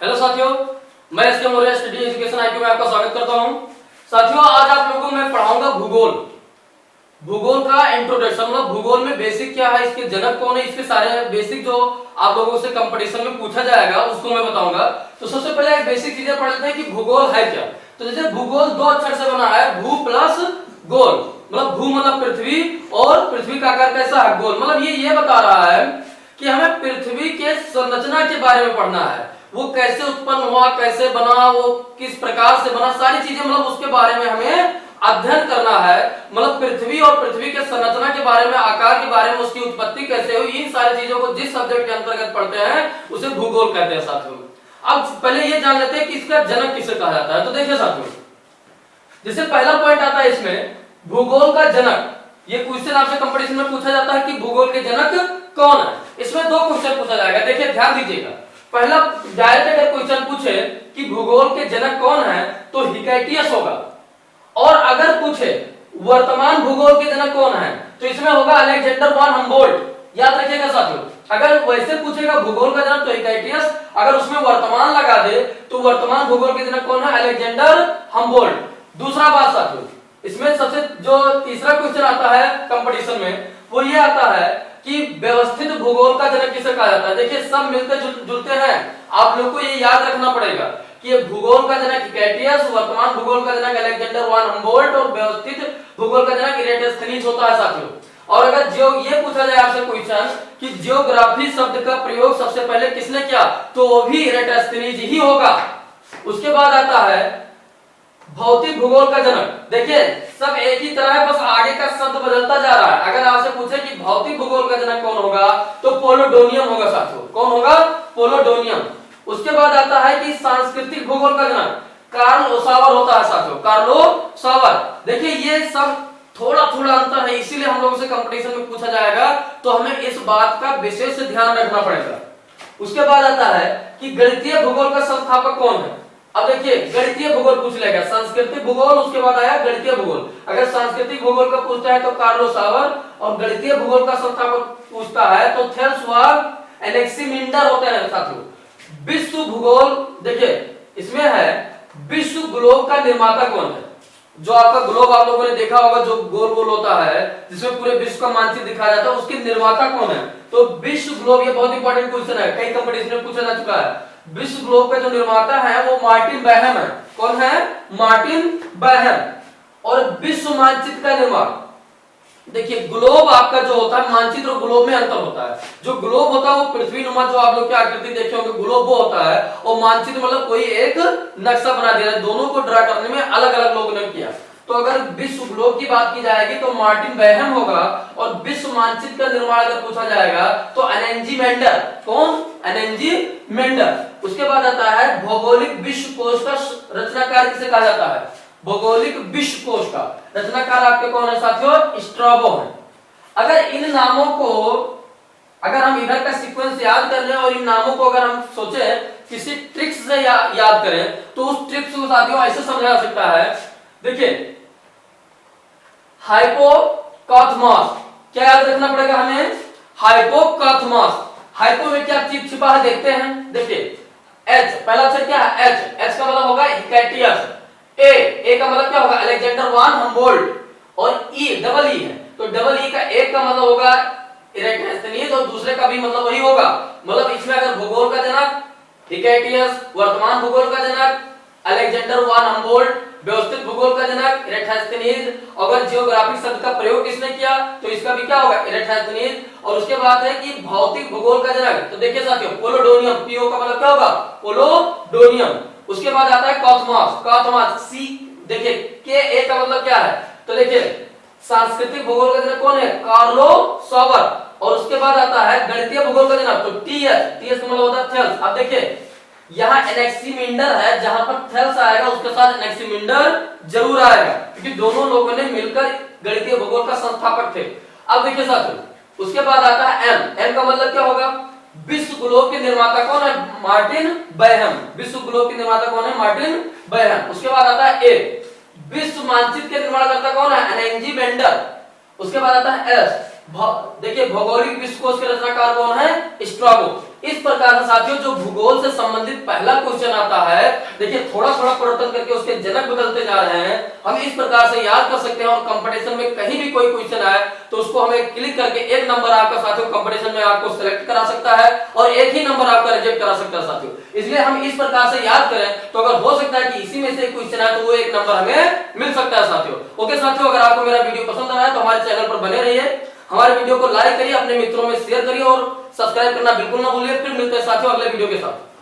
Hello साथियों, मैं SK Maurya study education IQ में आपका स्वागत करता हूं। साथियों, आज आप लोगों को मैं पढ़ाऊंगा भूगोल का इंट्रोडक्शन। मतलब भूगोल में बेसिक क्या है, इसके जनक कौन है, इसके सारे बेसिक जो आप लोगों से कंपटीशन में पूछा जाएगा उसको मैं बताऊंगा। तो सबसे पहले एक बेसिक चीजें पढ़ लेते हैं कि भूगोल है क्या। तो जैसे भूगोल दो अक्षर से बना है, भू प्लस गोल। मतलब भू मतलब पृथ्वी और पृथ्वी का आकार कैसा है, गोल। मतलब ये बता रहा है कि हमें पृथ्वी के संरचना के बारे में पढ़ना है। वो कैसे उत्पन्न हुआ, कैसे बना, वो किस प्रकार से बना, सारी चीजें मतलब उसके बारे में हमें अध्ययन करना है। मतलब पृथ्वी और पृथ्वी के संरचना के बारे में, आकार के बारे में, उसकी उत्पत्ति कैसे हुई, इन सारी चीजों को जिस सब्जेक्ट के अंतर्गत पढ़ते हैं उसे भूगोल कहते हैं साथियों। अब पहले ये जान लेते हैं कि इसका जनक किसे कहा जाता है। तो देखिए साथियों, जैसे पहला पॉइंट आता है इसमें भूगोल का जनक। ये क्वेश्चन आपसे कंपटीशन में पूछा जाता है कि भूगोल के जनक कौन है। इसमें दो क्वेश्चन पूछा जाएगा, देखिए ध्यान दीजिएगा। पहला डायरेक्ट अगर क्वेश्चन पूछे कि भूगोल के जनक कौन है तो हिकैटियस होगा, और अगर पूछे वर्तमान भूगोल के जनक कौन है तो इसमें होगा अलेक्जेंडर वॉन हम्बोल्ट। याद रखिएगा साथियों, अगर वैसे पूछेगा भूगोल का जनक तो हिकैटियस, अगर उसमें वर्तमान लगा दे तो वर्तमान भूगोल के जनक कौन है, अलेक्जेंडर हम्बोल्ट। दूसरा बात साथियों, इसमें सबसे जो तीसरा क्वेश्चन आता है कंपटीशन में वो ये आता है कि व्यवस्थित भूगोल का जनक किसे कहा जाता है। देखिए सब मिलते जुलते हैं, आप लोग को ये याद रखना पड़ेगा कि भूगोल का जनक हिकैटियस, वर्तमान भूगोल का जनक अलेक्जेंडर वॉन हम्बोल्ट और व्यवस्थित भूगोल का जनक इरेटोस्थेनीज होता है साथियों। और अगर जो ये पूछा जाए आपसे क्वेश्चन कि जियोग्राफी शब्द का प्रयोग सबसे पहले किसने किया तो वो भी इरेटोस्थेनीज ही होगा। उसके बाद आता है भौतिक भूगोल का जनक। देखिए सब एक ही तरह है, बस आगे का शब्द बदलता जा रहा है। अगर आपसे पूछे कि भौतिक भूगोल का जनक कौन होगा तो पोलोडोनियम होगा साथियों। कौन होगा, पोलोडोनियम। उसके बाद आता है कि सांस्कृतिक भूगोल का जनक कार्ल ओसावर होता है साथियों, कार्लो सावर। देखिए ये सब थोड़ा थोड़ा अंतर है, इसीलिए हम लोगों से कंपटीशन में पूछा जाएगा, तो हमें इस बात का विशेष ध्यान रखना पड़ेगा। उसके बाद आता है कि गणितीय भूगोल का संस्थापक कौन है। अब देखिए गणितीय भूगोल पूछ लेगा, सांस्कृतिक भूगोल, उसके बाद आया गणितीय भूगोल। अगर सांस्कृतिक भूगोल का पूछता है तो कार्लो सावर, और गणितीय भूगोल का संस्थापक पूछता है तो थेल्स व एनेक्सिमिंडर होते हैं साथियों। विश्व भूगोल, देखिए इसमें है विश्व ग्लोब का निर्माता कौन है। जो आपका ग्लोब आप लोगों ने देखा होगा, जो गोल गोल होता है जिसमें पूरे विश्व का मानचित्र दिखाया जाता है, उसके निर्माता कौन है। तो विश्व ग्लोब, ये बहुत इंपॉर्टेंट क्वेश्चन है, कई कंपटीशन में पूछा जा चुका है। विश्व ग्लोब का जो निर्माता है वो मार्टिन बैहम है। कौन है, मार्टिन बैहम। और विश्व मानचित्र का निर्माण, देखिए ग्लोब आपका जो होता है, मानचित्र और ग्लोब में अंतर होता है। जो ग्लोब होता है वो पृथ्वी नुमा, जो आप लोग की आकृति देखे होंगे, ग्लोब वो होता है, और मानचित्र मतलब कोई एक नक्शा बना दिया है। दोनों को ड्रा करने में अलग अलग लोगों ने किया। तो अगर विश्व ग्लोब की बात की जाएगी तो मार्टिन बैहम होगा, और विश्व मानचित्र का निर्माण अगर पूछा जाएगा तो अनेंजीमेंडर। कौन, अनेंजीमेंडर। उसके बाद आता है भौगोलिक विश्व कोश का रचनाकार किसे कहा जाता है। भौगोलिक विश्व कोश का रचनाकार आपके कौन है साथियों, स्ट्रैबो है। अगर इन नामों को, अगर हम इधर का सीक्वेंस याद कर लें और इन नामों को अगर हम सोचे किसी ट्रिक्स से याद करें तो उस ट्रिक्स को साथियों ऐसे समझा जा सकता है। देखिए हाइपोकॉथमॉस, क्या याद रखना पड़ेगा हमें, हाइपोकॉथमॉस। हाइपो में क्या चीज छिपा है देखते हैं। देखिए एच, पहला अक्षर क्या है, एच। एच का मतलब होगा हिकैटियस। ए का मतलब क्या होगा, अलेक्जेंडर वॉन हम्बोल्ट। और ई, डबल ई है, तो डबल ई का एक का मतलब होगा इरेटोस्थेनीज, और दूसरे का भी मतलब वही होगा। मतलब इसमें अगर भूगोल का जनक हिकैटियस, वर्तमान भूगोल का जनक अलेक्जेंडर वॉन हम्बोल्ट, व्यवस्थित भूगोल का जनक इरेटोस्थेनीज, अगर जियोग्राफिक शब्द का प्रयोग किसने किया तो इसका भी क्या होगा, इरेटोस्थेनीज। और उसके बाद है कि भौतिक भूगोल का जनक, तो देखिए साथियों पोलोडोनियम, पीओ का मतलब क्या होगा, पोलोडोनियम। उसके बाद आता है कॉथमॉस, कॉथमॉस सी, देखिए के ए का मतलब क्या है, तो देखिए सांस्कृतिक भूगोल का जनक कौन है, कार्लो सावर। और उसके बाद आता है गणितीय भूगोल का जनक, तो टीएस, टीएस का मतलब होता है थेल्स। अब देखिए यहाँ एनेक्सिमिंडर है, जहां पर थेल्स आएगा उसके साथ एनेक्सिमिंडर जरूर आएगा, क्योंकि दोनों लोगों ने मिलकर गणितीय भूगोल का संस्थापक थे। अब देखिए साथियों उसके बाद आता है एम, एम का मतलब क्या होगा, विश्व ग्लोब के निर्माता कौन है, मार्टिन बैहम। विश्व ग्लोब के निर्माता कौन है, मार्टिन बैहम। उसके बाद आता है ए, विश्व मानचित्र के निर्माणकर्ता कौन है, अनेंजीमेंडर। उसके बाद आता है एस, देखिए भौगोलिक विश्व कोश के रचनाकार कौन है, स्ट्रैबो। इस प्रकार से साथियों जो भूगोल से संबंधित पहला क्वेश्चन आता है, देखिए थोड़ा थोड़ा परिवर्तन करके उसके जनक बदलते जा रहे हैं, हम इस प्रकार से याद कर सकते हैं। और कंपटीशन में कहीं भी कोई क्वेश्चन आए तो उसको हमें क्लिक करके एक नंबर आपका साथियों कंपटीशन में आपको सिलेक्ट करा सकता है और एक ही नंबर आपका रिजेक्ट करा सकता है साथियों। इसलिए हम इस प्रकार से याद करें तो अगर हो सकता है कि इसी में से क्वेश्चन आए तो वो एक नंबर हमें मिल सकता है साथियों। ओके साथियों, अगर आपको मेरा वीडियो पसंद आया तो हमारे चैनल पर बने रहिए, हमारे वीडियो को लाइक करिए, अपने मित्रों में शेयर करिए और सब्सक्राइब करना बिल्कुल ना भूलिए। फिर मिलते हैं साथियों अगले वीडियो के साथ।